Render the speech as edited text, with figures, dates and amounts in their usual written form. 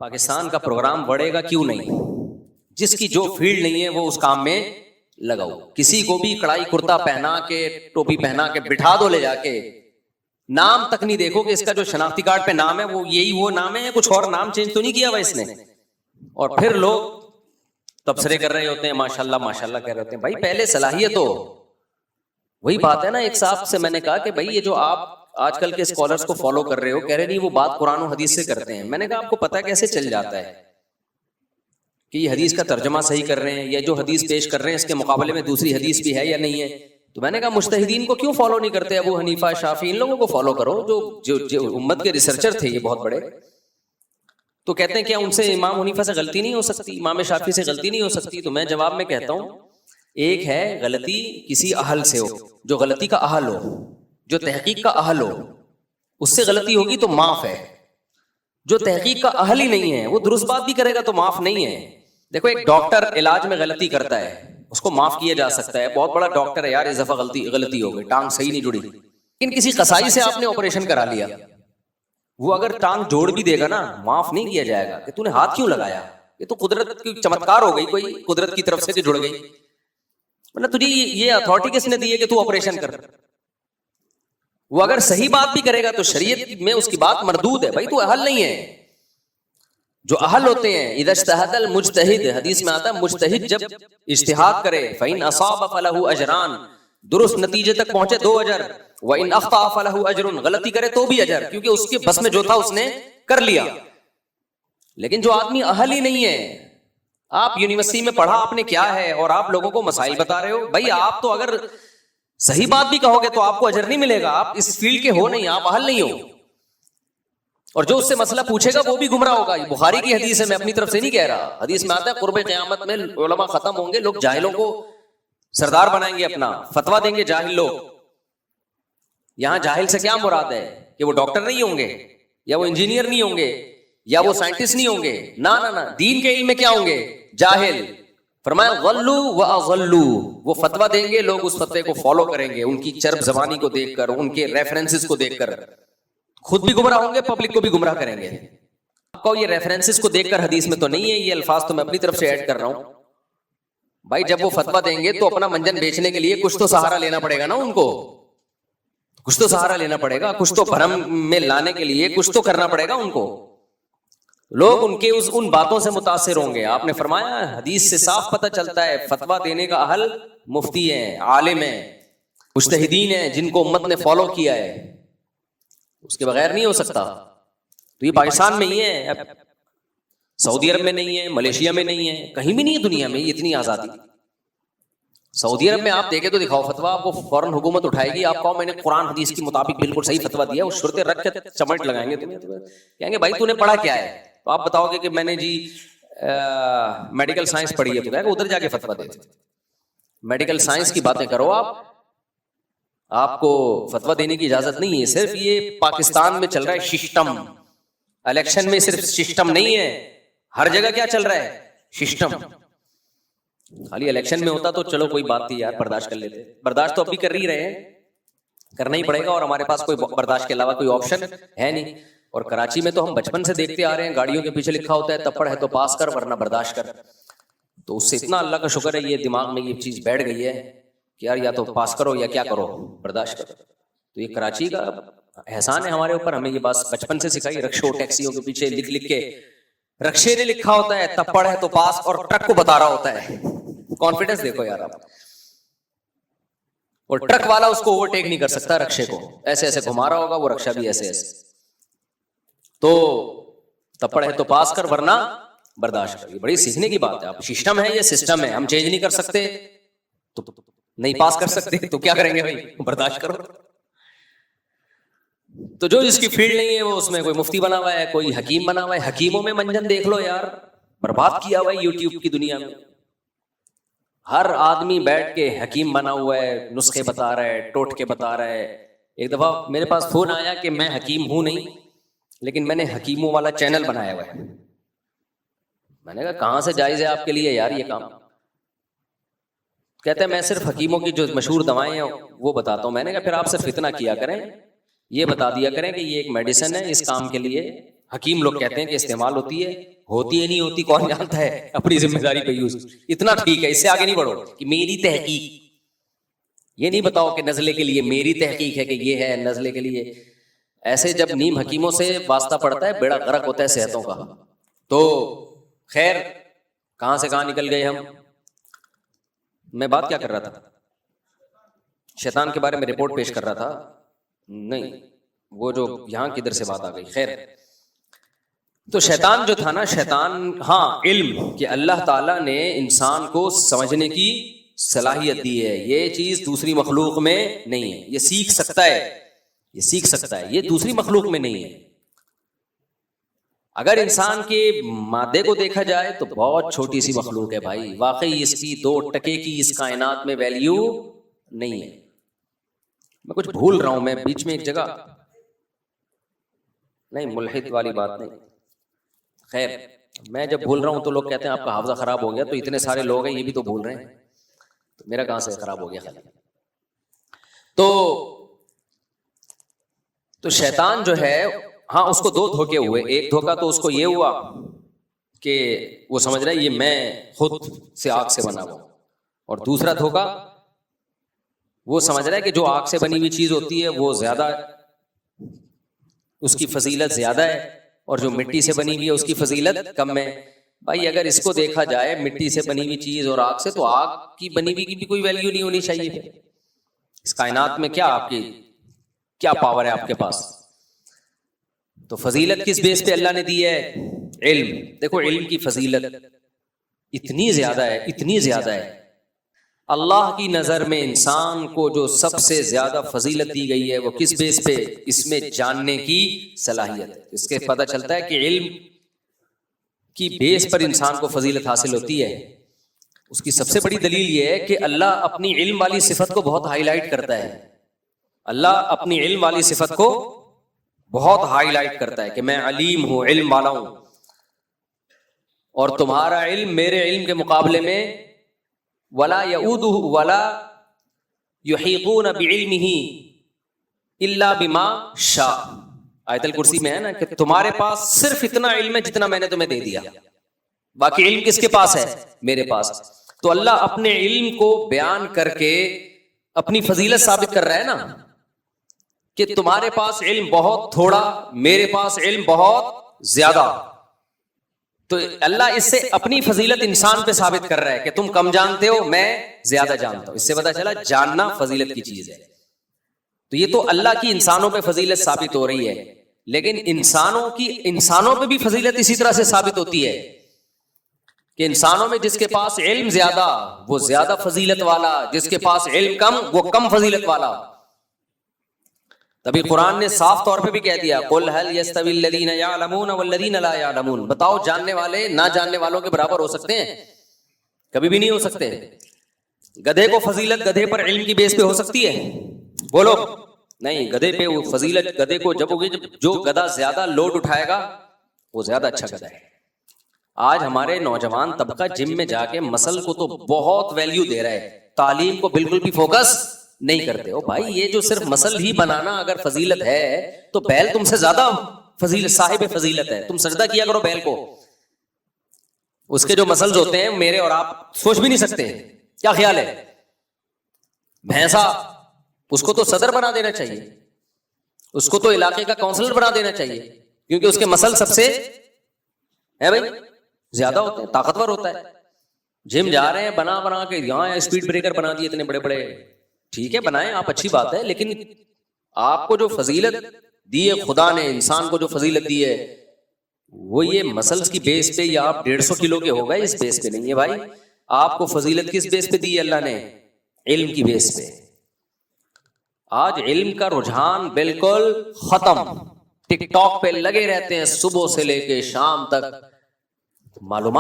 پاکستان کا پروگرام بڑھے گا کیوں نہیں؟ جس کی جو فیلڈ نہیں ہے وہ اس کام میں لگاؤ. کسی کو بھی کڑائی کرتا پہنا کے ٹوپی پہنا کے بٹھا دو لے جا کے, نام تک نہیں دیکھو کہ اس کا جو شناختی کارڈ پہ نام ہے وہ یہی وہ نام ہے, کچھ اور نام چینج تو نہیں کیا ہوا اس نے. اور پھر لوگ تبصرے کر رہے ہوتے ہیں, ماشاءاللہ ماشاءاللہ کہہ رہے ہوتے ہیں. بھائی پہلے صلاحیت ہو. وہی بات ہے نا, ایک صاحب سے میں نے کہا کہ بھائی یہ جو آپ آج کل کے اسکالرس کو فالو کر رہے ہو, کہہ رہے نہیں وہ بات قرآن و حدیث سے کرتے ہیں. میں نے کہا آپ کو پتہ کیسے چل جاتا ہے کہ یہ حدیث کا ترجمہ صحیح کر رہے ہیں, یا جو حدیث پیش کر رہے ہیں اس کے مقابلے میں دوسری حدیث بھی ہے یا نہیں ہے؟ تو میں نے کہا مجتہدین کو کیوں فالو نہیں کرتے؟ ابو حنیفہ, شافعی, ان لوگوں کو فالو کرو جو امت کے ریسرچر تھے یہ بہت بڑے. تو کہتے ہیں کیا ان سے امام حنیفہ سے غلطی نہیں ہو سکتی, امام شافعی سے غلطی نہیں ہو سکتی؟ تو میں جواب میں کہتا ہوں ایک ہے غلطی کسی اہل سے ہو, جو غلطی کا اہل ہو, جو تحقیق کا اہل ہو, اس سے غلطی ہوگی تو معاف ہے. جو تحقیق کا اہل ہی نہیں ہے وہ درست بات بھی کرے گا تو معاف نہیں ہے. دیکھو ایک ڈاکٹر علاج میں غلطی کرتا ہے, اس کو معاف کیا جا سکتا ہے, بہت بڑا ڈاکٹر ہے یار, اس دفعہ غلطی ہو گئی, ٹانگ صحیح نہیں جڑی. لیکن کسی قصائی سے آپ نے آپریشن کرا لیا, وہ اگر ٹانگ جوڑ بھی دے گا نا معاف نہیں کیا جائے گا کہ تو نے ہاتھ کیوں لگایا, یہ تو قدرت کی چمتکار ہو گئی, کوئی قدرت کی طرف سے جڑ گئی. مطلب تجھے یہ اتھارٹی کس نے دی ہے کہ تو آپریشن کر؟ وہ اگر صحیح بات بھی کرے گا تو شریعت میں اس کی بات مردود ہے. بھائی تو اہل نہیں ہے. جو اہل ہوتے ہیں اذا اجتہد المجتہد, حدیث میں آتا ہے مجتہد جب اجتہاد کرے فإن أصاب فله أجران, درست نتیجے تک پہنچے 2 اجر, وإن أخطأ فله أجر, غلطی کرے تو بھی اجر, کیونکہ اس کے بس میں جو تھا اس نے کر لیا. لیکن جو آدمی اہل ہی نہیں ہے, آپ یونیورسٹی میں پڑھا آپ نے کیا ہے اور آپ لوگوں کو مسائل بتا رہے ہو, بھائی آپ تو اگر صحیح بات بھی کہو گے تو آپ کو اجر نہیں ملے گا, آپ اس فیلڈ کے ہو نہیں, آپ اہل نہیں ہو. اور جو اس سے مسئلہ پوچھے گا وہ بھی گمراہ ہوگا. یہ بخاری کی حدیث ہے, میں اپنی طرف سے نہیں کہہ رہا. حدیث میں آتا ہے قرب قیامت میں علماء ختم ہوں گے, لوگ جاہلوں کو سردار بنائیں گے, اپنا فتویٰ دیں گے جاہل لوگ. یہاں جاہل سے کیا مراد ہے کہ وہ ڈاکٹر نہیں ہوں گے, یا وہ انجینئر نہیں ہوں گے, یا وہ سائنٹسٹ نہیں ہوں گے, نہ نہ نہ, دین کے علم میں کیا ہوں گے؟ جاہل. فرمایا غلو و اغلو, وہ فتویٰ دیں گے, لوگ اس فتوے کو فالو کریں گے, ان کی چرب زبانی کو دیکھ کر, ان کے ریفرنسز کو دیکھ کر خود بھی گمراہ ہوں گے, پبلک کو بھی گمراہ کریں گے. آپ کو یہ ریفرنسز کو دیکھ کر حدیث میں تو نہیں ہے, یہ الفاظ تو میں اپنی طرف سے ایڈ کر رہا ہوں. بھائی جب وہ فتویٰ دیں گے تو اپنا منجن بیچنے کے لیے کچھ تو سہارا لینا پڑے گا نا ان کو, کچھ تو سہارا لینا پڑے گا, کچھ تو بھرم میں لانے کے لیے کچھ تو کرنا پڑے گا ان کو. لوگ ان کے ان باتوں سے متاثر ہوں گے. آپ نے فرمایا حدیث سے صاف پتہ چلتا ہے فتویٰ دینے کا اہل مفتی ہیں, عالم ہیں, مجتہدین ہیں, جن کو امت نے فالو کیا ہے, اس کے بغیر نہیں ہو سکتا. تو یہ پاکستان میں ہی ہے, سعودی عرب میں نہیں ہے, ملیشیا میں نہیں ہے, کہیں بھی نہیں ہے دنیا میں اتنی آزادی. سعودی عرب میں آپ دیکھیں تو دکھاؤ فتویٰ, آپ کو فوراً حکومت اٹھائے گی, آپ کہو میں نے قرآن حدیث کے مطابق بالکل صحیح فتویٰ دیا, وہ شرطیں رکھ کے چمٹ لگائیں گے تمہیں, کہیں گے بھائی تو نے پڑھا کیا ہے؟ تو آپ بتاؤ گے کہ میں نے جی میڈیکل سائنس پڑھی ہے, تو کہے گا ادھر جا کے فتویٰ دے. میڈیکل سائنس کی باتیں کرو آپ کو فتویٰ دینے کی اجازت نہیں ہے. صرف یہ پاکستان میں چل رہا ہے سسٹم, الیکشن میں صرف سسٹم نہیں ہے, ہر جگہ کیا چل رہا ہے؟ سسٹم. خالی الیکشن میں ہوتا تو چلو کوئی بات تھی یار, برداشت کر لیتے. برداشت تو اب بھی کر ہی رہے ہیں, کرنا ہی پڑے گا, اور ہمارے پاس کوئی برداشت کے علاوہ کوئی آپشن ہے نہیں. اور کراچی میں تو ہم بچپن سے دیکھتے آ رہے ہیں, گاڑیوں کے پیچھے لکھا ہوتا ہے تپڑ ہے تو پاس کر ورنہ برداشت کر. تو اس سے اتنا اللہ کا شکر ہے یہ دماغ میں یہ چیز بیٹھ گئی ہے کہ یار یا تو پاس کرو یا کیا کرو, برداشت کرو. تو یہ کراچی کا احسان ہے ہمارے اوپر, ہمیں یہ بات بچپن سے سکھائی. رکشوں ٹیکسیوں کے پیچھے لکھ کے رکشے نے لکھا ہوتا ہے تپڑ ہے تو پاس, اور ٹرک کو بتا رہا ہوتا ہے. کانفیڈنس دیکھو یار آپ. اور ٹرک والا اس کو اوورٹیک نہیں کر سکتا رکشے کو, ایسے ایسے گھما رہا ہوگا, وہ رکشہ بھی ایسے ایسے. تو تپڑ ہے تو پاس کر ورنہ برداشت کر. یہ بڑی سیکھنے کی بات ہے. آپ سسٹم ہے, یہ سسٹم ہے, ہم چینج نہیں کر سکتے, تو نہیں پاس کر سکتے تو کیا کریں گے بھائی, برداشت کرو. تو جو جس کی فیلڈ نہیں ہے وہ اس میں کوئی مفتی بنا ہوا ہے, کوئی حکیم بنا ہوا ہے. حکیموں میں منجن دیکھ لو یار, برباد کیا ہوا ہے یوٹیوب کی دنیا میں. ہر آدمی بیٹھ کے حکیم بنا ہوا ہے, نسخے بتا رہا ہے, ٹوٹکے بتا رہا ہے. ایک دفعہ میرے پاس فون آیا کہ میں حکیم ہوں نہیں, لیکن میں نے حکیموں والا چینل بنایا ہوا ہے. میں نے کہا کہاں سے جائز ہے آپ کے لیے یار یہ کام؟ کہتے ہیں میں صرف حکیموں کی جو مشہور دوائیں ہیں وہ بتاتا ہوں. میں نے کہا پھر آپ صرف اتنا کیا کریں, یہ بتا دیا کریں کہ یہ ایک میڈیسن ہے, اس کام کے لیے حکیم لوگ کہتے ہیں کہ استعمال ہوتی ہے نہیں ہوتی کون جانتا ہے, اپنی ذمہ داری پہ یوز. اتنا ٹھیک ہے, اس سے آگے نہیں بڑھو کہ میری تحقیق. یہ نہیں بتاؤ کہ نزلے کے لیے میری تحقیق ہے کہ یہ ہے نزلے کے لیے. ایسے جب نیم حکیموں سے واسطہ پڑتا ہے بیڑا غرق ہوتا ہے صحتوں کا. تو خیر کہاں سے کہاں نکل گئے ہم. میں بات کیا کر رہا تھا؟ شیطان کے بارے میں رپورٹ پیش کر رہا تھا. نہیں, وہ جو یہاں کدھر سے بات آ گئی. خیر, تو شیطان جو تھا نا, شیطان ہاں علم کہ اللہ تعالیٰ نے انسان کو سمجھنے کی صلاحیت دی ہے, یہ چیز دوسری مخلوق میں نہیں ہے. یہ سیکھ سکتا ہے, یہ سیکھ سکتا ہے, یہ دوسری مخلوق میں نہیں ہے. اگر انسان کے مادے کو دیکھا جائے تو بہت چھوٹی سی مخلوق ہے بھائی. واقعی اس کی 2 ٹکے کی اس کائنات میں ویلیو نہیں ہے. میں کچھ بھول رہا ہوں, میں بیچ میں ایک جگہ نہیں, ملحد والی بات نہیں. خیر, میں جب بھول رہا ہوں تو لوگ کہتے ہیں آپ کا حافظہ خراب ہو گیا. تو اتنے سارے لوگ ہیں یہ بھی تو بھول رہے ہیں, تو میرا کہاں سے خراب ہو گیا خالی. تو شیطان جو ہے ہاں اس کو 2 دھوکے ہوئے. ایک دھوکا تو اس کو یہ ہوا کہ وہ سمجھ رہا ہے یہ میں خود سے آگ سے بنا ہوا, اور دوسرا دھوکا وہ سمجھ رہا ہے کہ جو آگ سے بنی ہوئی چیز ہوتی ہے وہ زیادہ, اس کی فضیلت زیادہ ہے, اور جو مٹی سے بنی ہوئی ہے اس کی فضیلت کم ہے. بھائی اگر اس کو دیکھا جائے مٹی سے بنی ہوئی چیز اور آگ سے, تو آگ کی بنی ہوئی کی بھی کوئی ویلیو نہیں ہونی چاہیے. اس کائنات میں کیا آپ کی کیا پاور ہے آپ کے پاس؟ تو فضیلت کس بیس پہ اللہ نے دی ہے؟ علم. دیکھو علم کی فضیلت اتنی زیادہ ہے, اتنی زیادہ ہے. اللہ کی نظر میں انسان کو جو سب سے زیادہ فضیلت دی گئی ہے وہ کس بیس پہ؟ اس میں جاننے کی صلاحیت ہے. اس کے پتہ چلتا ہے کہ علم کی بیس پر انسان کو فضیلت حاصل ہوتی ہے. اس کی سب سے بڑی دلیل یہ ہے کہ اللہ اپنی علم والی صفت کو بہت ہائی لائٹ کرتا ہے. اللہ اپنی علم والی صفت کو بہت ہائی لائٹ کرتا ہے کہ میں علیم ہوں, علم والا ہوں, اور تمہارا علم میرے علم کے مقابلے میں ولا یعودہ ولا یحیطون بعلمہ الا بما شاء. آیت الکرسی میں ہے نا کہ تمہارے پاس صرف اتنا علم ہے جتنا میں نے تمہیں دے دیا, باقی علم کس کے پاس ہے؟ میرے پاس. تو اللہ اپنے علم کو بیان کر کے اپنی فضیلت ثابت کر رہا ہے نا کہ تمہارے پاس علم بہت تھوڑا, میرے پاس علم بہت زیادہ. تو اللہ اس سے اپنی فضیلت انسان پہ ثابت کر رہا ہے کہ تم کم جانتے ہو, میں زیادہ جانتا ہوں. اس سے پتا چلا جاننا فضیلت کی چیز ہے. تو یہ تو اللہ کی انسانوں پہ فضیلت ثابت ہو رہی ہے, لیکن انسانوں پہ بھی فضیلت اسی طرح سے ثابت ہوتی ہے کہ انسانوں میں جس کے پاس علم زیادہ وہ زیادہ فضیلت والا, جس کے پاس علم کم وہ کم فضیلت والا. تبھی قرآن نے صاف طور پہ بھی کہہ دیا قل هل يستوي الذين يعلمون والذين لا يعلمون. بتاؤ جاننے والے نہ جاننے والوں کے برابر ہو سکتے ہیں؟ کبھی بھی نہیں ہو سکتے. گدھے کو فضیلت گدھے پر علم کی بیس پہ ہو سکتی ہے؟ بولو نہیں. گدھے پہ وہ فضیلت گدھے کو جب ہوگی جو گدھا زیادہ لوڈ اٹھائے گا وہ زیادہ اچھا گدھا ہے. آج ہمارے نوجوان طبقہ جم میں جا کے مسل کو تو بہت ویلیو دے رہا ہے, تعلیم کو بالکل بھی فوکس نہیں کرتے. ہو بھائی یہ جو صرف مسل ہی بنانا اگر فضیلت ہے تو بیل تم سے زیادہ فضیلت صاحب فضیلت ہے. تم سجدہ کیا کرو بیل کو, اس کے جو مسلز ہوتے ہیں میرے اور آپ سوچ بھی نہیں سکتے. کیا خیال ہے؟ بھینسا اس کو تو صدر بنا دینا چاہیے, اس کو تو علاقے کا کونسلر بنا دینا چاہیے, کیونکہ اس کے مسل سب سے ہے بھائی زیادہ ہوتے ہیں, طاقتور ہوتا ہے. جم جا رہے ہیں بنا کے یہاں اسپیڈ بریکر بنا دیے اتنے بڑے بڑے. ٹھیک ہے بنائیں آپ, اچھی بات ہے, لیکن آپ کو جو فضیلت دی ہے خدا نے, انسان کو جو فضیلت دی ہے وہ یہ مسلز کی بیس پہ یا آپ 150 کلو کے ہو گئے اس بیس پہ نہیں ہے بھائی. آپ کو فضیلت کس بیس پہ دی ہے اللہ نے؟ علم کی بیس پہ. آج علم کا رجحان بالکل ختم. ٹک ٹاک پہ لگے رہتے ہیں صبح سے لے کے شام تک, معلومات